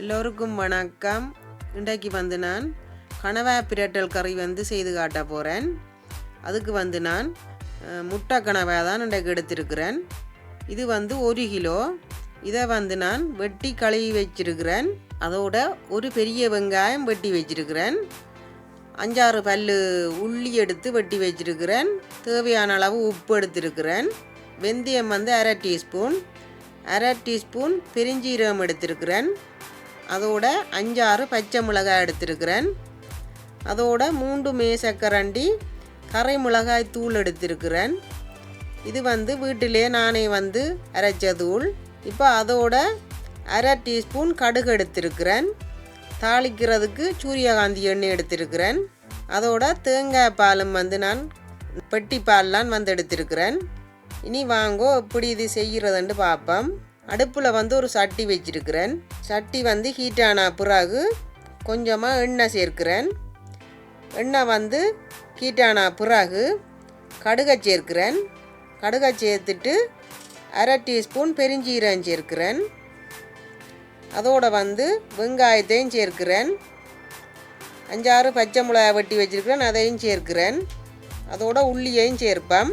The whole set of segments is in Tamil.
எல்லோருக்கும் வணக்கம். இன்றைக்கு நான் கணவாய் பிரட்டல் கறி செய்து காட்ட போகிறேன். அதுக்கு நான் முட்டை கணவாய் தான் இன்றைக்கு எடுத்திருக்கிறேன். இது 1 கிலோ. இதை நான் வெட்டி கழுவி வச்சிருக்கிறேன். அதோட ஒரு பெரிய வெங்காயம் வெட்டி வச்சிருக்கிறேன். 5-6 பல்லு உள்ளி எடுத்து வெட்டி வச்சிருக்கிறேன். தேவையான அளவு உப்பு எடுத்திருக்கிறேன். வெந்தயம் 1/2 டீஸ்பூன், 1/2 டீஸ்பூன் பெருஞ்சீரகம் எடுத்திருக்கிறேன். அதோட 5-6 பச்சை மிளகாய் எடுத்திருக்கிறேன். அதோட 3 மேசக்கரண்டி கரை மிளகாய் தூள் எடுத்திருக்கிறேன். இது வீட்டிலே நானே அரைச்ச தூள். இப்போ அதோட 1/2 டீஸ்பூன் கடுகு எடுத்திருக்கிறேன். தாளிக்கிறதுக்கு சூரியகாந்தி எண்ணெய் எடுத்திருக்கிறேன். அதோட தேங்காய் பாலும் நான் பெட்டி பால்லாம் எடுத்திருக்கிறேன். இனி வாங்கோ எப்படி இது செய்கிறதுன்னு பார்ப்போம். அடுப்பில் ஒரு சட்டி வச்சிருக்கிறேன். சட்டி ஹீட்டான பிறகு கொஞ்சமாக எண்ணெய் சேர்க்கிறேன். எண்ணெய் ஹீட்டான பிறகு கடுகை சேர்க்கிறேன். கடுகை சேர்த்துட்டு 1/2 டீஸ்பூன் பெருஞ்சீரகம் சேர்க்கிறேன். அதோட வெங்காயத்தையும் சேர்க்கிறேன். 5-6 பச்சை மிளகாய் வெட்டி வச்சிருக்கிறேன், அதையும் சேர்க்கிறேன். அதோட உள்ளியையும் சேர்ப்பேன்.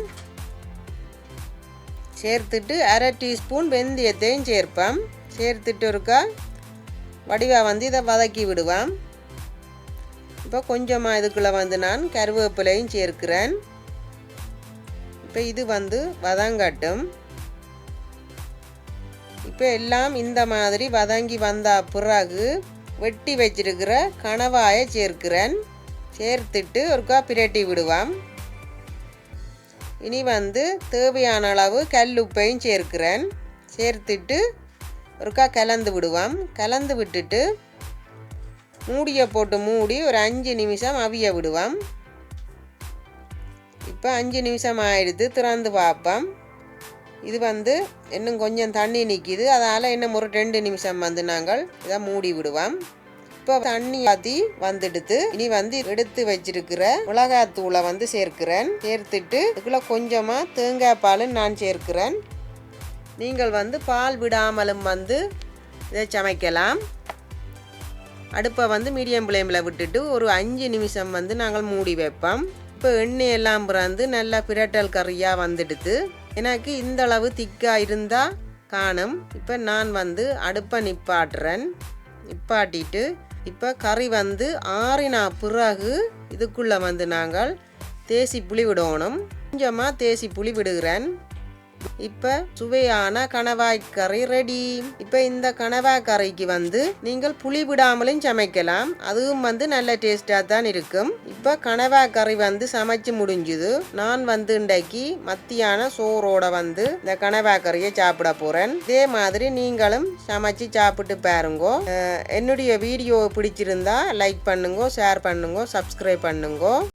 சேர்த்துட்டு 1/2 டீஸ்பூன் வெந்தயத்தையும் சேர்ப்பேன். சேர்த்துட்டு இருக்கா வடிவாக இதை வதக்கி விடுவேன். இப்போ கொஞ்சமாக இதுக்குள்ளே நான் கருவேப்பிலையும் சேர்க்கிறேன். இப்போ இது வதங்கட்டும். இப்போ எல்லாம் இந்த மாதிரி வதங்கி வந்த பிறகு வெட்டி வச்சிருக்கிற கணவாயை சேர்க்கிறேன். சேர்த்துட்டு ஒருக்கா பிரட்டி விடுவேன். இனி தேவையான அளவு கல்லுப்பையும் சேர்க்கிறேன். சேர்த்துட்டு ஒருக்கா கலந்து விடுவோம். கலந்து விட்டுட்டு மூடியை போட்டு மூடி ஒரு 5 நிமிஷம் அவிய விடுவோம். இப்போ 5 நிமிஷம் ஆயிடுது. திறந்து பார்ப்போம். இது இன்னும் கொஞ்சம் தண்ணி நிற்கிது. அதால் இன்னும் ஒரு 2 நிமிஷம் நாங்கள் இதை மூடி விடுவோம். இப்போ தண்ணி ஆற்றி வந்துடுது. இனி எடுத்து வச்சிருக்கிற மிளகாத்தூளை சேர்க்கிறேன். சேர்த்துட்டு இதுக்குள்ள கொஞ்சமாக தேங்காய் பால் நான் சேர்க்கிறேன். நீங்கள் பால் விடாமலும் இதை சமைக்கலாம். அடுப்பை மீடியம் ஃப்ளேமில் விட்டுட்டு ஒரு 5 நிமிஷம் நாங்கள் மூடி வைப்போம். இப்போ எண்ணெய் எல்லாம் பிறந்து நல்லா பிரட்டல் கறியாக வந்துடுது. எனக்கு இந்த அளவு திக்காக இருந்தால் காணும். இப்போ நான் அடுப்பை நிப்பாட்டுறேன். நிப்பாட்டிட்டு இப்போ கறி ஆறினா பிறகு இதுக்குள்ளே நாங்கள் தேசி புளி விடணும். கொஞ்சமாக தேசி புளி விடுகிறேன். இப்போ சுவையான கணவாய் கறி ரெடி. இப்போ இந்த கணவாய் கறிக்கு நீங்கள் புளி விடாமலும் சமைக்கலாம். அதுவும் நல்ல டேஸ்டாக தான் இருக்கும். இப்போ கணவாய் கறி சமைச்சு முடிஞ்சுது. நான் இன்றைக்கு மத்தியான சோறோட இந்த கணவாய் கறியை சாப்பிட போகிறேன். இதே மாதிரி நீங்களும் சமைச்சு சாப்பிட்டு பாருங்க. என்னுடைய வீடியோ பிடிச்சிருந்தா லைக் பண்ணுங்க, ஷேர் பண்ணுங்க, சப்ஸ்கிரைப் பண்ணுங்க.